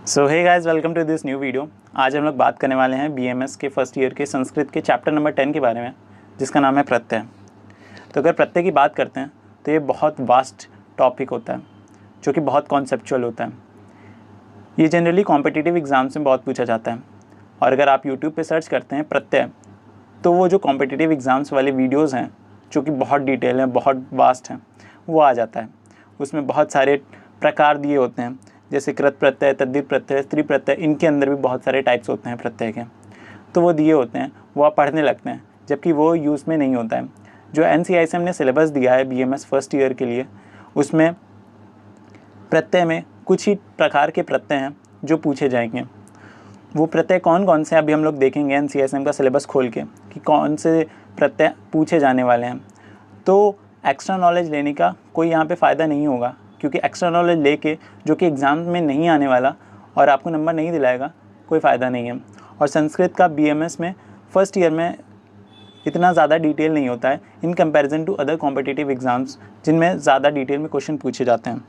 So hey guys, welcome to this new video. आज हम लोग बात करने वाले हैं बीएमएस के फर्स्ट ईयर के संस्कृत के चैप्टर नंबर 10 के बारे में, जिसका नाम है प्रत्यय। तो अगर प्रत्यय की बात करते हैं तो ये बहुत वास्ट टॉपिक होता है, जो कि बहुत कॉन्सेप्चुअल होता है। ये जनरली कॉम्पिटिटिव एग्जाम्स में बहुत पूछा जाता है। और अगर आप यूट्यूब पर सर्च करते हैं प्रत्यय, तो वो जो कॉम्पिटिटिव एग्ज़ाम्स वाले वीडियोज़ हैं, जो कि बहुत डिटेल हैं, बहुत वास्ट हैं, वो आ जाता है। उसमें बहुत सारे प्रकार दिए होते हैं, जैसे कृत प्रत्यय, तद्धित प्रत्यय, स्त्री प्रत्यय। इनके अंदर भी बहुत सारे टाइप्स होते हैं प्रत्यय के, तो वो दिए होते हैं, वो आप पढ़ने लगते हैं, जबकि वो यूज़ में नहीं होता है। जो NCISM ने सिलेबस दिया है BMS फर्स्ट ईयर के लिए, उसमें प्रत्यय में कुछ ही प्रकार के प्रत्यय हैं जो पूछे जाएंगे। वो प्रत्यय कौन कौन से अभी हम लोग देखेंगे NCISM का सिलेबस खोल के, कि कौन से प्रत्यय पूछे जाने वाले हैं। तो एक्स्ट्रा नॉलेज लेने का कोई यहाँ पे फ़ायदा नहीं होगा, क्योंकि एक्स्ट्रा नॉलेज लेके जो कि एग्ज़ाम में नहीं आने वाला और आपको नंबर नहीं दिलाएगा, कोई फ़ायदा नहीं है। और संस्कृत का BMS में फ़र्स्ट ईयर में इतना ज़्यादा डिटेल नहीं होता है in comparison to other competitive exams, जिनमें ज़्यादा डिटेल में क्वेश्चन पूछे जाते हैं।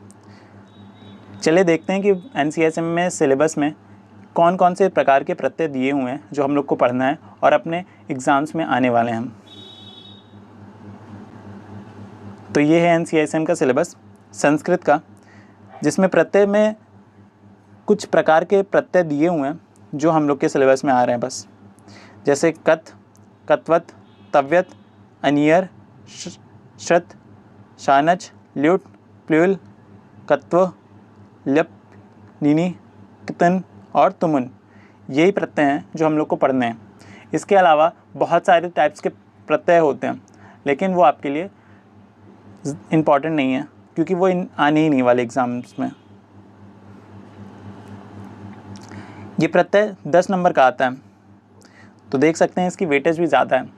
चलिए देखते हैं कि NCISM में सिलेबस में कौन कौन से प्रकार के प्रत्यय दिए हुए हैं जो हम लोग को पढ़ना है और अपने एग्ज़ाम्स में आने वाले हैं। तो ये है NCISM का सिलेबस संस्कृत का, जिसमें प्रत्यय में कुछ प्रकार के प्रत्यय दिए हुए हैं जो हम लोग के सिलेबस में आ रहे हैं बस। जैसे कत, कत्वत, तव्यत, अनियर, श्रत, शानच, ल्युट, प्लुल, कत्व, ल्यप, नीनी, कितन और तुमुन। यही प्रत्यय हैं जो हम लोग को पढ़ने हैं। इसके अलावा बहुत सारे टाइप्स के प्रत्यय होते हैं, लेकिन वो आपके लिए इम्पॉर्टेंट नहीं है, क्योंकि वो आने ही नहीं वाले एग्ज़ाम्स में। ये प्रत्यय 10 नंबर का आता है, तो देख सकते हैं इसकी वेटेज भी ज़्यादा है।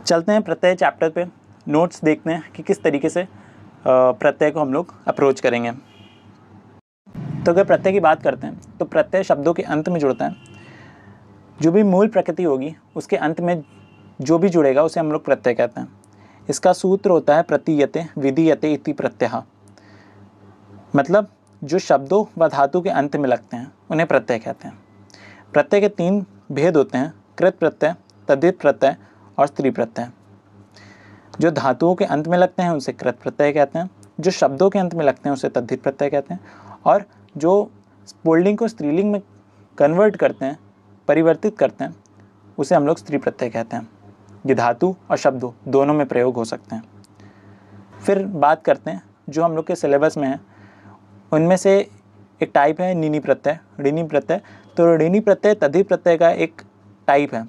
चलते हैं प्रत्यय चैप्टर पे, नोट्स देखते हैं कि किस तरीके से प्रत्यय को हम लोग अप्रोच करेंगे। तो अगर प्रत्यय की बात करते हैं तो प्रत्यय शब्दों के अंत में जुड़ता है। जो भी मूल प्रकृति होगी उसके अंत में जो भी जुड़ेगा उसे हम लोग प्रत्यय कहते हैं। इसका सूत्र होता है प्रतीयते विधीयते इति प्रत्यय। मतलब जो शब्दों व धातु के अंत में लगते हैं उन्हें प्रत्यय कहते हैं। प्रत्यय के 3 भेद होते हैं, कृत प्रत्यय, तद्धित प्रत्यय और स्त्री प्रत्यय। जो धातुओं के अंत में लगते हैं उसे कृत प्रत्यय कहते हैं, जो शब्दों के अंत में लगते हैं उसे तद्धित प्रत्यय कहते हैं, और जो पुल्लिंग को स्त्रीलिंग में कन्वर्ट करते हैं, परिवर्तित करते हैं, उसे हम लोग स्त्री प्रत्यय कहते हैं। ये धातु और शब्दों दोनों में प्रयोग हो सकते हैं। फिर बात करते हैं जो हम लोग के सिलेबस में है, उनमें से एक टाइप है नीनी प्रत्यय, ऋणी प्रत्यय। तो ऋणी प्रत्यय तद्धित प्रत्यय का एक टाइप है,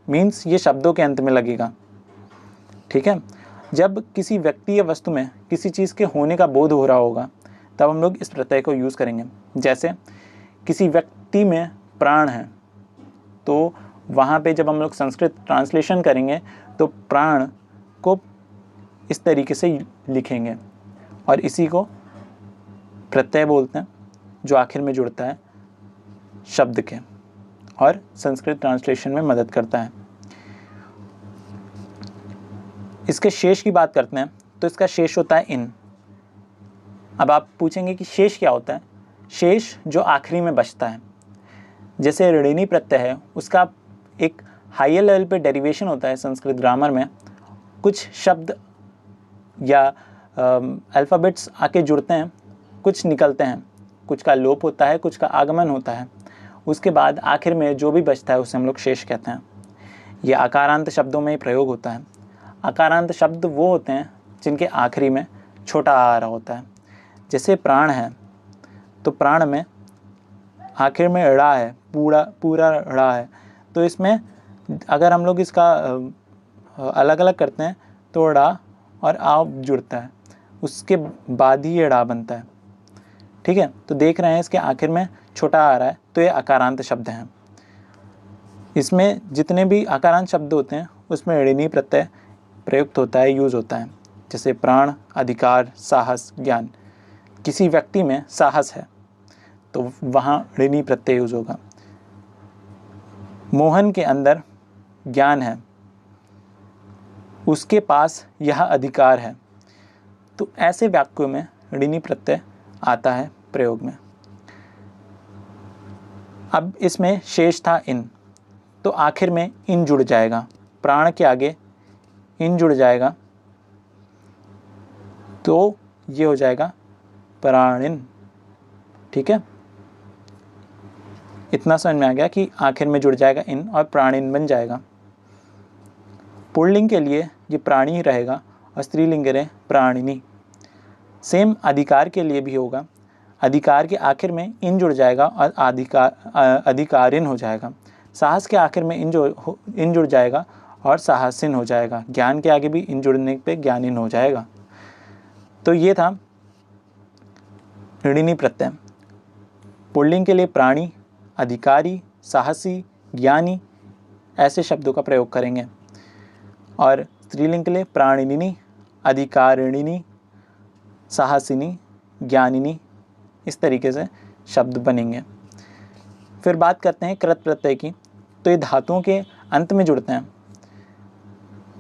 मीन्स ये शब्दों के अंत में लगेगा। ठीक है, जब किसी व्यक्ति या वस्तु में किसी चीज़ के होने का बोध हो रहा होगा तब हम लोग इस प्रत्यय को यूज़ करेंगे। जैसे किसी व्यक्ति में प्राण है, तो वहाँ पे जब हम लोग संस्कृत ट्रांसलेशन करेंगे तो प्राण को इस तरीके से लिखेंगे, और इसी को प्रत्यय बोलते हैं, जो आखिर में जुड़ता है शब्द के और संस्कृत ट्रांसलेशन में मदद करता है। इसके शेष की बात करते हैं तो इसका शेष होता है इन। अब आप पूछेंगे कि शेष क्या होता है? शेष जो आखिरी में बचता है। जैसे ऋणी प्रत्यय है, उसका एक हायर लेवल पे डेरिवेशन होता है संस्कृत ग्रामर में। कुछ शब्द या अल्फ़ाबेट्स आके जुड़ते हैं, कुछ निकलते हैं, कुछ का लोप होता है, कुछ का आगमन होता है। उसके बाद आखिर में जो भी बचता है उसे हम लोग शेष कहते हैं। ये आकारांत शब्दों में ही प्रयोग होता है। आकारांत शब्द वो होते हैं जिनके आखिरी में छोटा आ रहा होता है। जैसे प्राण है, तो प्राण में आखिर में ड़ा है, पूरा ड़ा है, तो इसमें अगर हम लोग इसका अलग अलग करते हैं तो ड़ा और आ जुड़ता है, उसके बाद ही ये ड़ा बनता है। ठीक है, तो देख रहे हैं इसके आखिर में छोटा आ रहा है, तो ये आकारांत शब्द हैं। इसमें जितने भी आकारांत शब्द होते हैं उसमें ऋणी प्रत्यय प्रयुक्त होता है, यूज़ होता है। जैसे प्राण, अधिकार, साहस, ज्ञान। किसी व्यक्ति में साहस है तो वहाँ ऋणी प्रत्यय यूज़ होगा। मोहन के अंदर ज्ञान है, उसके पास यह अधिकार है, तो ऐसे वाक्यों में ऋणी प्रत्यय आता है प्रयोग में। अब इसमें शेष था इन, तो आखिर में इन जुड़ जाएगा, प्राण के आगे इन जुड़ जाएगा, तो ये हो जाएगा प्राणिन। ठीक है, इतना समझ में आ गया कि आखिर में जुड़ जाएगा इन और प्राणिन बन जाएगा। पुल्लिंग के लिए ये प्राणी ही रहेगा और स्त्रीलिंग के लिए प्राणिनी। सेम अधिकार के लिए भी होगा, अधिकार के आखिर में इन जुड़ जाएगा और अधिकारिन हो जाएगा। साहस के आखिर में इन जुड़ जाएगा और साहसिन हो जाएगा। ज्ञान के आगे भी इन जुड़ने पे ज्ञानिन हो जाएगा। तो ये था ऋणी प्रत्यय। पुल्लिंग के लिए प्राणी, अधिकारी, साहसी, ज्ञानी ऐसे शब्दों का प्रयोग करेंगे, और स्त्रीलिंग के लिए प्राणिनी, अधिकारिणी, साहसिनी, ज्ञानिनी, इस तरीके से शब्द बनेंगे। फिर बात करते हैं कृत प्रत्यय की। तो ये धातुओं के अंत में जुड़ते हैं।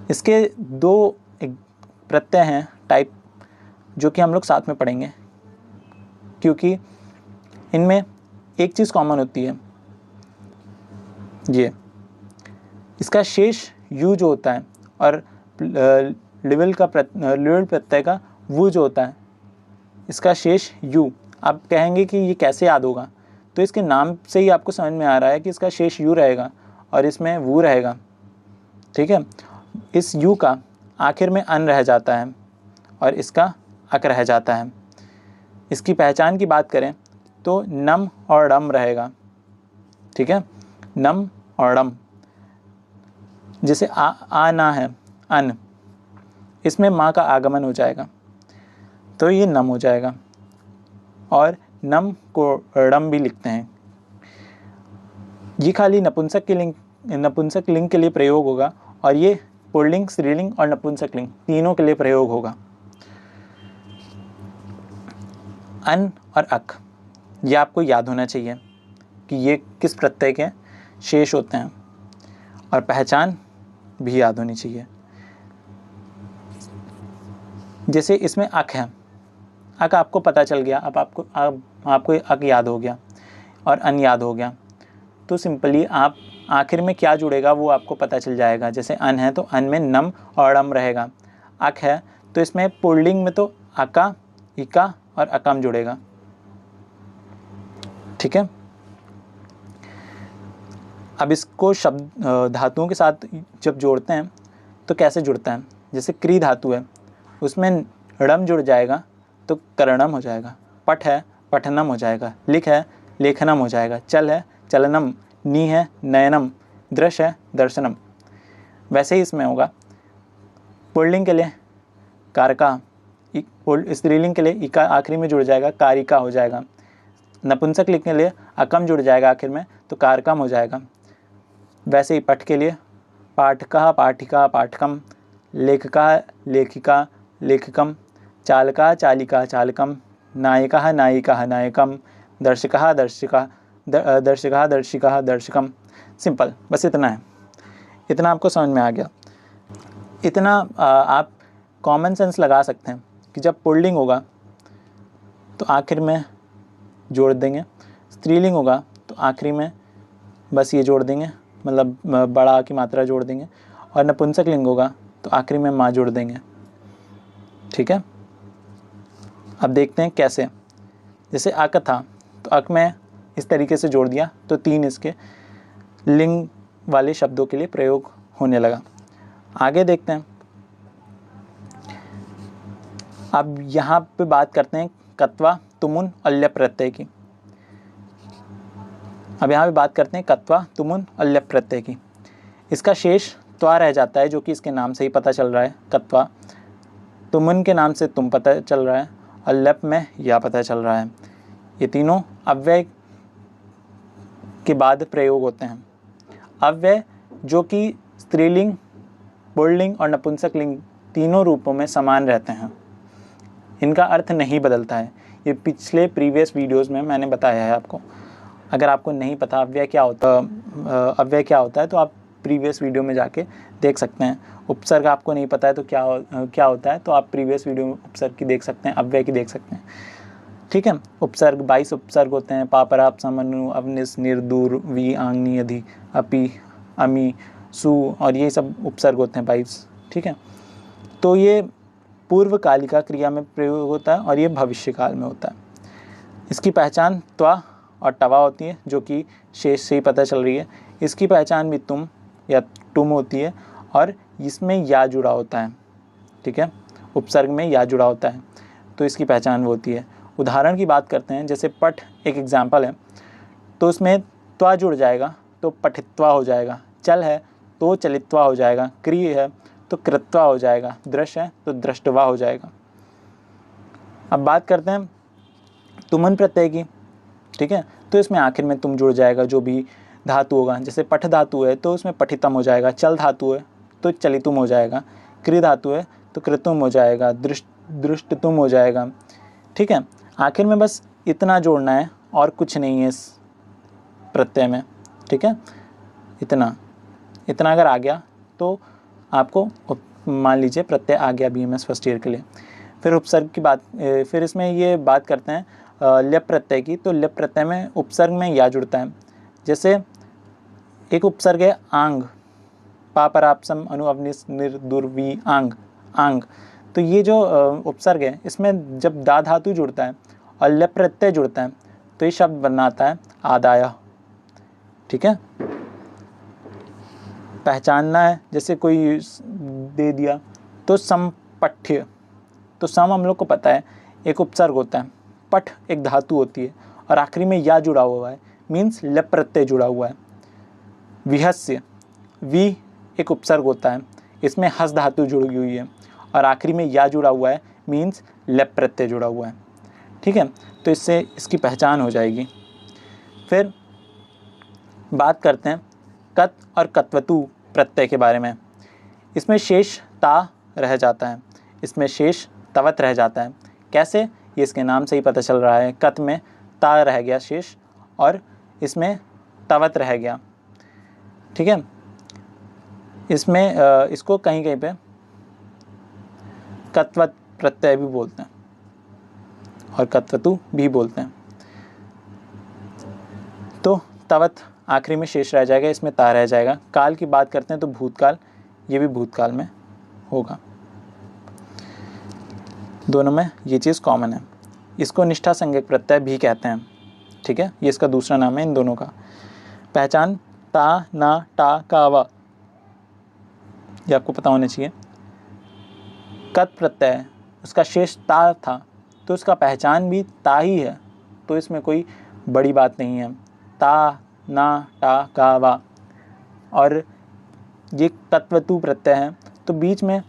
इसके दो प्रत्यय हैं टाइप, जो कि हम लोग साथ में पढ़ेंगे, क्योंकि इनमें एक चीज़ कॉमन होती है, ये इसका शेष यू जो होता है और लिविल प्रत्यय का वो जो होता है, इसका शेष यू। आप कहेंगे कि ये कैसे याद होगा, तो इसके नाम से ही आपको समझ में आ रहा है कि इसका शेष यू रहेगा और इसमें वो रहेगा। ठीक है, इस यू का आखिर में अन रह जाता है और इसका अक रह जाता है। इसकी पहचान की बात करें तो नम और डम रहेगा। ठीक है, नम और डम। जैसे आ ना है अन, इसमें माँ का आगमन हो जाएगा तो ये नम हो जाएगा, और नम को रम भी लिखते हैं। ये खाली नपुंसक लिंग के लिए प्रयोग होगा, और ये पुल्लिंग, स्त्रीलिंग और नपुंसक लिंग तीनों के लिए प्रयोग होगा। अन और अक, ये आपको याद होना चाहिए कि ये किस प्रत्यय के शेष होते हैं, और पहचान भी याद होनी चाहिए। जैसे इसमें अक है, अक आपको पता चल गया, अब आपको अक याद हो गया और अन याद हो गया, तो सिंपली आप आखिर में क्या जुड़ेगा वो आपको पता चल जाएगा। जैसे अन है तो अन में नम और डम रहेगा। अक है तो इसमें पुल्लिंग में तो अका, इका और अकम जुड़ेगा। ठीक है, अब इसको शब्द धातुओं के साथ जब जोड़ते हैं तो कैसे जुड़ता है। जैसे क्री धातु है, उसमें ड़म जुड़ जाएगा तो करणम हो जाएगा। पठ है पठनम हो जाएगा। लिख है लेखनम हो जाएगा। चल है चलनम। नी है नयनम। दृश्य है दर्शनम। वैसे ही इसमें होगा। पुल्लिंग के लिए कारका, स्त्रीलिंग के लिए इका आखिरी में जुड़ जाएगा, कारिका हो जाएगा। नपुंसक लिंग के लिए अकम जुड़ जाएगा आखिर में तो कारकम हो जाएगा। वैसे ही पठ के लिए पाठका, पाठिका, पाठकम। लेखका, लेखिका, लेखकम। चालका, चालिका, चालकम। नायिका, नायिका, नायकम। दर्शका, दर्शिका, दर्शका, दर्शिका, दर्शकम। सिंपल, बस इतना है। इतना आपको समझ में आ गया। इतना आप कॉमन सेंस लगा सकते हैं कि जब पुल्लिंग होगा तो आखिर में जोड़ देंगे, स्त्रीलिंग होगा तो आखिरी में बस ये जोड़ देंगे, मतलब बड़ा की मात्रा जोड़ देंगे, और नपुंसक लिंग होगा तो आखिरी में माँ जोड़ देंगे। ठीक है, अब देखते हैं कैसे। जैसे अक था तो अक में इस तरीके से जोड़ दिया तो 3 इसके लिंग वाले शब्दों के लिए प्रयोग होने लगा। आगे देखते हैं। अब यहाँ पे बात करते हैं कत्वा, तुमुन और ल्यप प्रत्यय की। अब यहाँ पे बात करते हैं कत्वा, तुमुन और ल्यप प्रत्यय की। इसका शेष त्वा रह जाता है, जो कि इसके नाम से ही पता चल रहा है, कत्वा। तुमुन के नाम से तुम पता चल रहा है, और ल्यप में या पता चल रहा है। ये तीनों अव्यय के बाद प्रयोग होते हैं। अव्यय जो कि स्त्रीलिंग, पुल्लिंग और नपुंसक लिंग तीनों रूपों में समान रहते हैं, इनका अर्थ नहीं बदलता है। ये पिछले प्रीवियस वीडियोस में मैंने बताया है आपको। अगर आपको नहीं पता अव्यय क्या होता है तो आप प्रीवियस वीडियो में जाके देख सकते हैं। उपसर्ग आपको नहीं पता है तो क्या होता है, तो आप प्रीवियस वीडियो में उपसर्ग की देख सकते हैं, अव्यय की देख सकते हैं। ठीक है। उपसर्ग 22 उपसर्ग होते हैं, पापराप समनु अवनिस निर्दूर वी आंगनी अधि अपि अमी सु, और ये सब उपसर्ग होते हैं 22। ठीक है। तो ये पूर्व कालिका क्रिया में प्रयोग होता है और ये भविष्य काल में होता है। इसकी पहचान त्वा और टवा होती है, जो कि शेष से ही पता चल रही है। इसकी पहचान भी तुम या तुम होती है, और इसमें या जुड़ा होता है। ठीक है, उपसर्ग में या जुड़ा होता है, तो इसकी पहचान वो होती है। उदाहरण की बात करते हैं, जैसे पठ एक एग्जाम्पल है, तो उसमें त्वा जुड़ जाएगा तो पठित्वा हो जाएगा, चल है तो चलित्वा हो जाएगा, क्रिय है तो कृत्वा हो जाएगा, दृश्य है तो दृष्टवा हो जाएगा। अब बात करते हैं तुमन प्रत्यय की। ठीक है, तो इसमें आखिर में तुम जुड़ जाएगा, जो भी धातु होगा। जैसे पठ धातु है तो उसमें पठितम हो जाएगा, चल धातु है तो चलितुम हो जाएगा, क्रिय धातु है तो कृतुम हो जाएगा, दृष्टतुम हो जाएगा। ठीक है, आखिर में बस इतना जोड़ना है और कुछ नहीं है इस प्रत्यय में। ठीक है, इतना अगर आ गया तो आपको मान लीजिए प्रत्यय आ गया BMS फर्स्ट ईयर के लिए। फिर उपसर्ग की बात, फिर इसमें ये बात करते हैं ल्यप प्रत्यय की। तो ल्यप प्रत्यय में उपसर्ग में या जुड़ता है। जैसे एक उपसर्ग है आंग, पापरापसम अनु अवनिस निर्दुर्वी आंग, आंग। तो ये जो उपसर्ग है, इसमें जब दा धातु जुड़ता है और ल्यप प्रत्यय जुड़ता है तो ये शब्द बनाता है आदाया। ठीक है, पहचानना है, जैसे कोई दे दिया तो समपठ्य, तो सम हम लोग को पता है एक उपसर्ग होता है, पठ एक धातु होती है और आखिरी में या जुड़ा हुआ है, मीन्स लप प्रत्यय जुड़ा हुआ है। विहस्य, वी एक उपसर्ग होता है, इसमें हस धातु जुड़ी हुई है और आखिरी में या जुड़ा हुआ है, मीन्स लप प्रत्यय जुड़ा हुआ है। ठीक है, तो इससे इसकी पहचान हो जाएगी। फिर बात करते हैं कत और कत्वतु प्रत्यय के बारे में। इसमें शेष ता रह जाता है, इसमें शेष तवत रह जाता है। कैसे, ये इसके नाम से ही पता चल रहा है। कत में ता रह गया शेष और इसमें तवत रह गया। ठीक है, इसमें इसको कहीं कहीं पे कत्वत प्रत्यय भी बोलते हैं और कत्वतु भी बोलते हैं। तो तवत आखिरी में शेष रह जाएगा, इसमें ता रह जाएगा। काल की बात करते हैं तो भूतकाल, ये भी भूतकाल में होगा। दोनों में ये चीज़ कॉमन है। इसको निष्ठा संज्ञक प्रत्यय भी कहते हैं। ठीक है, ये इसका दूसरा नाम है इन दोनों का। पहचान ता, ना, टा, का, वा, ये आपको पता होना चाहिए। कत प्रत्यय, उसका शेष ता था तो उसका पहचान भी ता ही है, तो इसमें कोई बड़ी बात नहीं है। ता, ना, टा, का, वा। और ये तत्वतु प्रत्यय है तो बीच में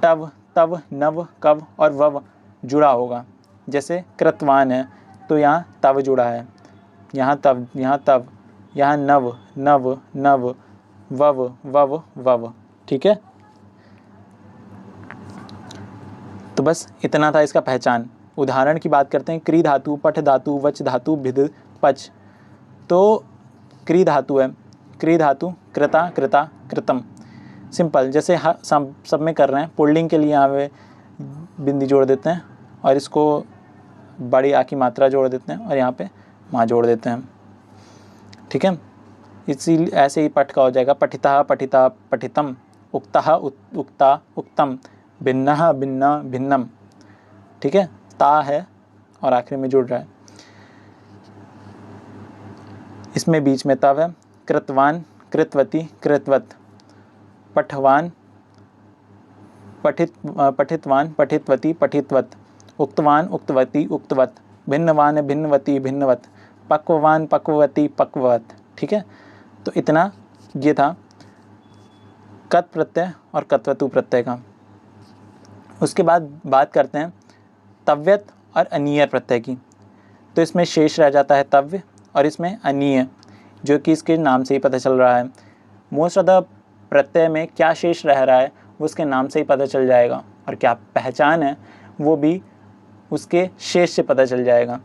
टव, तव, नव, कव और वव जुड़ा होगा। जैसे कृतवान है तो यहाँ तव जुड़ा है, यहाँ तव, यहाँ तव, यहाँ नव, नव, नव, वव, वव, वव। ठीक है, तो बस इतना था इसका पहचान। उदाहरण की बात करते हैं, क्री धातु, पठ धातु, वच धातु, भिद, पच। तो क्री धातु है, क्री धातु कृता, कृता, कृतम। सिंपल, जैसे सब में कर रहे हैं। पुल्लिंग के लिए यहाँ पे बिंदी जोड़ देते हैं और इसको बड़ी आ की मात्रा जोड़ देते हैं और यहाँ पे माँ जोड़ देते हैं। ठीक है, इसी ऐसे ही पठ का हो जाएगा। पठिता, पठिता, पठितम, उक्ता, उक्ता, उक्तम, भिन्नः, भिन्ना, भिन्नम। ठीक है, ता है और आखिरी में जुड़ रहा है, इसमें बीच में तव है। कृतवान, कृतवती, कृतवत। पठवान, पठितवान, पठितवती, पठितवत। उक्तवान, उक्तवती, उक्तवत। भिन्नवान, भिन्नवती, भिन्नवत। पक्ववान, पक्ववती, पक्ववत। ठीक है, तो इतना ये था कत प्रत्यय और कत्वतु प्रत्यय का। उसके बाद बात करते हैं तव्यत और अनीय प्रत्यय की। तो इसमें शेष रह जाता है तव्य और इसमें अनीय, जो कि इसके नाम से ही पता चल रहा है। मोस्ट ऑफ द प्रत्यय में क्या शेष रह रहा है वो उसके नाम से ही पता चल जाएगा, और क्या पहचान है वो भी उसके शेष से पता चल जाएगा।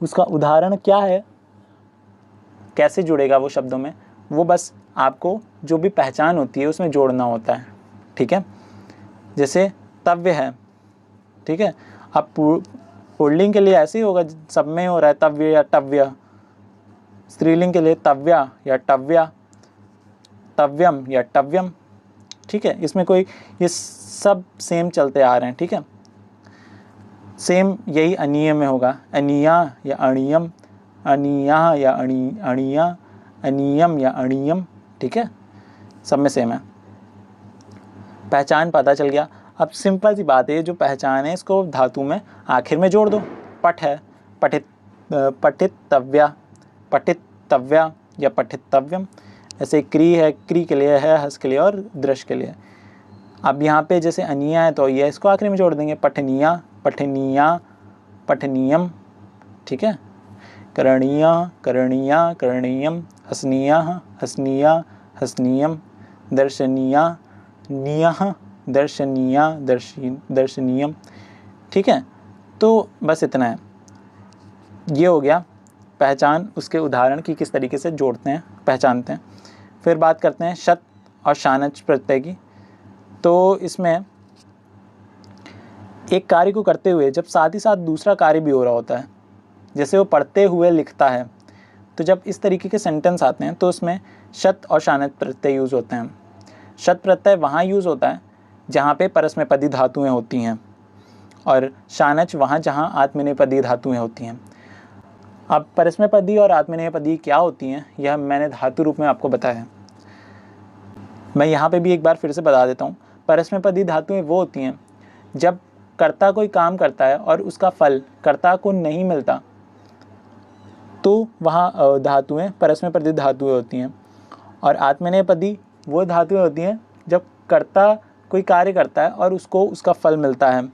उसका उदाहरण क्या है, कैसे जुड़ेगा वो शब्दों में, वो बस आपको जो भी पहचान होती है उसमें जोड़ना होता है। ठीक है, जैसे तव्य है। ठीक है, अब पुल्लिंग के लिए ऐसे ही होगा, सब में हो रहा है तव्य या टव्य। स्त्रीलिंग के लिए तव्या या टव्या, तव्यम या टव्यम। ठीक है, इसमें कोई, ये सब सेम चलते आ रहे हैं। ठीक है, सेम यही अनियम में होगा, अनिया या अणियम, अनिया या अणिया, अनियम या अणियम। ठीक है, सब में सेम है। पहचान पता चल गया। अब सिंपल सी बात है, जो पहचान है इसको धातु में आखिर में जोड़ दो। पठ है, पठित, पठितव्या, पठितव्या या पठितव्यम। ऐसे क्री है, क्री के लिए है, हस के लिए और दृश्य के लिए। अब यहाँ पे जैसे अनिया है तो ये इसको आखिरी में जोड़ देंगे, पठनिया, पठनिया, पठनियम। ठीक है, करणीया, करणीया, करणीयम, हसनीया, हसनीया, हसनीयम, दर्शनीया, नियः, दर्शनीया, दर्शनीयम। ठीक है, तो बस इतना है। ये हो गया पहचान, उसके उदाहरण की किस तरीके से जोड़ते हैं, पहचानते हैं। फिर बात करते हैं शत और शानच प्रत्यय की। तो इसमें एक कार्य को करते हुए जब साथ ही साथ दूसरा कार्य भी हो रहा होता है, जैसे वो पढ़ते हुए लिखता है, तो जब इस तरीके के सेंटेंस आते हैं तो उसमें शत और शानच प्रत्यय यूज़ होते हैं। शत प्रत्यय वहाँ यूज़ होता है जहाँ पे परस्मैपदी धातुएं होती हैं, और शानच वहाँ जहाँ आत्मनेपदी धातुएं होती हैं। अब परस्मैपदी और आत्मनेपदी क्या होती हैं, यह मैंने धातु रूप में आपको बताया। मैं यहाँ पे भी एक बार फिर से बता देता हूँ। परस्मैपदी धातुएं वो होती हैं जब कर्ता कोई काम करता है और उसका फल कर्ता को नहीं मिलता, तो वहाँ धातुएं परस्मैपदी धातुएं होती हैं। और आत्मनेपदी वो धातुएं होती हैं जब कर्ता कोई कार्य करता है और उसको उसका फल मिलता है,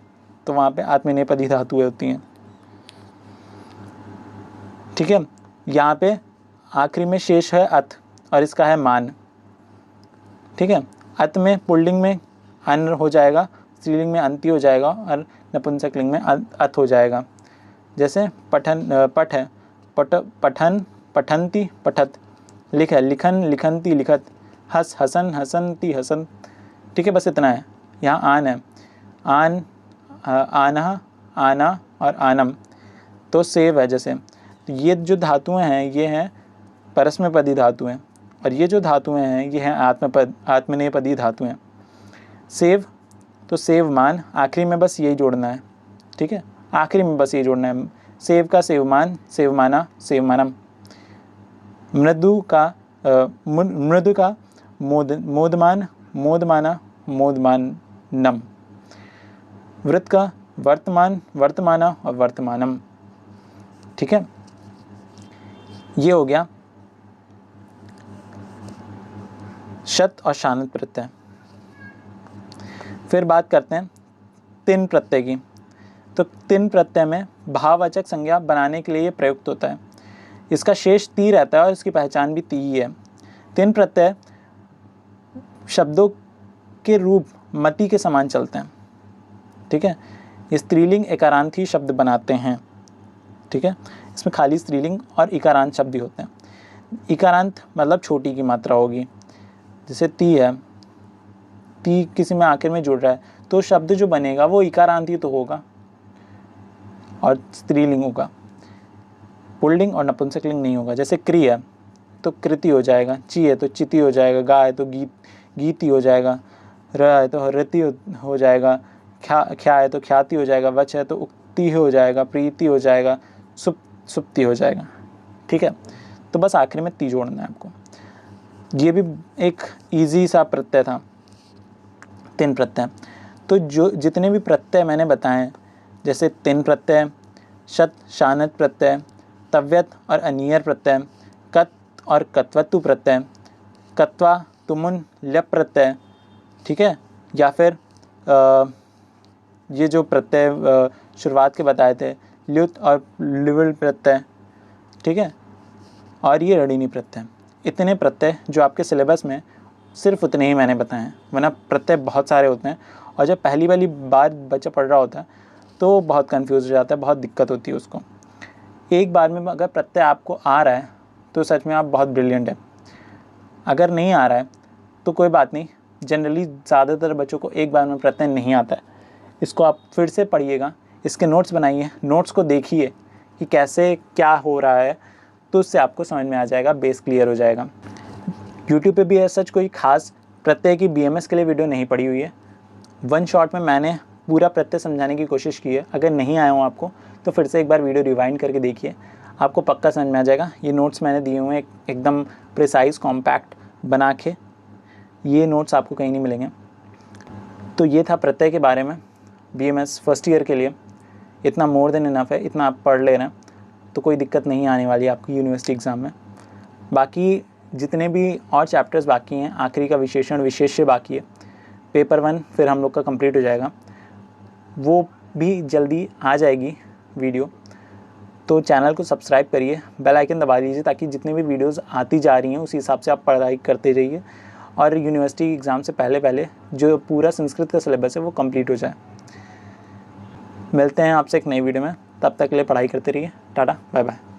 तो वहाँ पे आत्मनेपदी धातुएं होती हैं। ठीक है, यहाँ पे आखिरी में शेष है अत, और इसका है मान। ठीक है, अत में पुल्लिंग में अन हो जाएगा, स्त्रीलिंग में अंति हो जाएगा, और नपुंसकलिंग में अत हो जाएगा। जैसे पठन, पठ है, पठन, पठंती, पठत। लिख है, लिखन, लिखंती, लिखत। हस, हसन, हसंती, हसन। ठीक है, बस इतना है। यहाँ आन है, आन, आनह, आना और आनम। तो सेव है जैसे। तो ये जो धातुएं हैं ये हैं परस्मैपदी धातुएं, और ये जो धातुएं हैं ये हैं आत्मनेपदी धातुएं। सेव, तो सेवमान, आखिरी में बस यही जोड़ना है। ठीक है, आखिरी में बस यही जोड़ना है। सेव का सेवमान, सेवमाना, सेवमानम। मृदु का मृदु का मोदमान, मोदमाना, मोदमानम। वृत्त का वर्तमान, वर्तमाना और वर्तमानम। ठीक है, ये हो गया शत और शानत प्रत्यय। फिर बात करते हैं तिन प्रत्यय की। तो तिन प्रत्यय में भाववाचक संज्ञा बनाने के लिए ये प्रयुक्त होता है। इसका शेष ती रहता है और इसकी पहचान भी ती ही है। तिन प्रत्यय शब्दों के रूप मति के समान चलते हैं। ठीक है, ये स्त्रीलिंग एकारांत ही शब्द बनाते हैं। ठीक है, इसमें खाली स्त्रीलिंग और इकारांत शब्द ही होते हैं। इकारांत मतलब छोटी की मात्रा होगी, जैसे ती है, ती किसी में आखिर में जुड़ रहा है तो शब्द जो बनेगा वो इकारांत ही तो होगा और स्त्रीलिंग होगा, पुल्लिंग और नपुंसकलिंग नहीं होगा। जैसे क्री है तो कृति हो जाएगा, ची है तो चिति हो जाएगा, गा है तो गीति हो जाएगा, र है तो रति हो जाएगा, ख्या है तो ख्याति हो जाएगा, वच है तो उक्ति हो जाएगा, प्रीति हो जाएगा, सुप्ति हो जाएगा। ठीक है, तो बस आखिर में ती जोड़ना है आपको। ये भी एक इजी सा प्रत्यय था, तिन प्रत्यय। तो जो जितने भी प्रत्यय मैंने बताए, जैसे तिन प्रत्यय, शत शानत प्रत्यय, तव्यत और अनियर प्रत्यय, कत और कत्वत्तु प्रत्यय, कत्वा तुमुन ल्यप प्रत्यय। ठीक है, या फिर ये जो प्रत्यय शुरुआत के बताए थे, ल्युत और लिवल प्रत्यय। ठीक है, और ये ऋणिनी प्रत्यय। इतने प्रत्यय जो आपके सिलेबस में सिर्फ उतने ही मैंने बताए हैं, वरना प्रत्यय बहुत सारे होते हैं और जब पहली वाली बार बच्चा पढ़ रहा होता है तो बहुत कंफ्यूज हो जाता है, बहुत दिक्कत होती है उसको। एक बार में अगर प्रत्यय आपको आ रहा है तो सच में आप बहुत ब्रिलियंट है। अगर नहीं आ रहा है तो कोई बात नहीं, जनरली ज़्यादातर बच्चों को एक बार में प्रत्यय नहीं आता है। इसको आप फिर से पढ़िएगा, इसके नोट्स बनाइए, नोट्स को देखिए कि कैसे क्या हो रहा है, तो उससे आपको समझ में आ जाएगा, बेस क्लियर हो जाएगा। यूट्यूब पे भी ऐसा कोई खास प्रत्यय की BMS के लिए वीडियो नहीं पड़ी हुई है। वन शॉट में मैंने पूरा प्रत्यय समझाने की कोशिश की है। अगर नहीं आया हूँ आपको तो फिर से एक बार वीडियो रिवाइंड करके देखिए, आपको पक्का समझ में आ जाएगा। ये नोट्स मैंने दिए हुए हैं एकदम प्रिसाइज कॉम्पैक्ट बना के, ये नोट्स आपको कहीं नहीं मिलेंगे। तो ये था प्रत्यय के बारे में। BMS फर्स्ट ईयर के लिए इतना मोर देन इनफ है, इतना आप पढ़ ले रहे हैं तो कोई दिक्कत नहीं आने वाली है आपकी यूनिवर्सिटी एग्ज़ाम में। बाकी जितने भी और चैप्टर्स बाकी हैं, आखिरी का विशेषण विशेष्य बाकी है, पेपर 1 फिर हम लोग का कंप्लीट हो जाएगा, वो भी जल्दी आ जाएगी वीडियो। तो चैनल को सब्सक्राइब करिए, बेल आइकन दबा दीजिए ताकि जितने भी वीडियोस आती जा रही हैं उसी हिसाब से आप पढ़ाई करते जाइए और यूनिवर्सिटी एग्ज़ाम से पहले जो पूरा संस्कृत का सिलेबस है वो कंप्लीट हो जाए। मिलते हैं आपसे एक नई वीडियो में, तब तक के लिए पढ़ाई करते रहिए। Tata bye bye.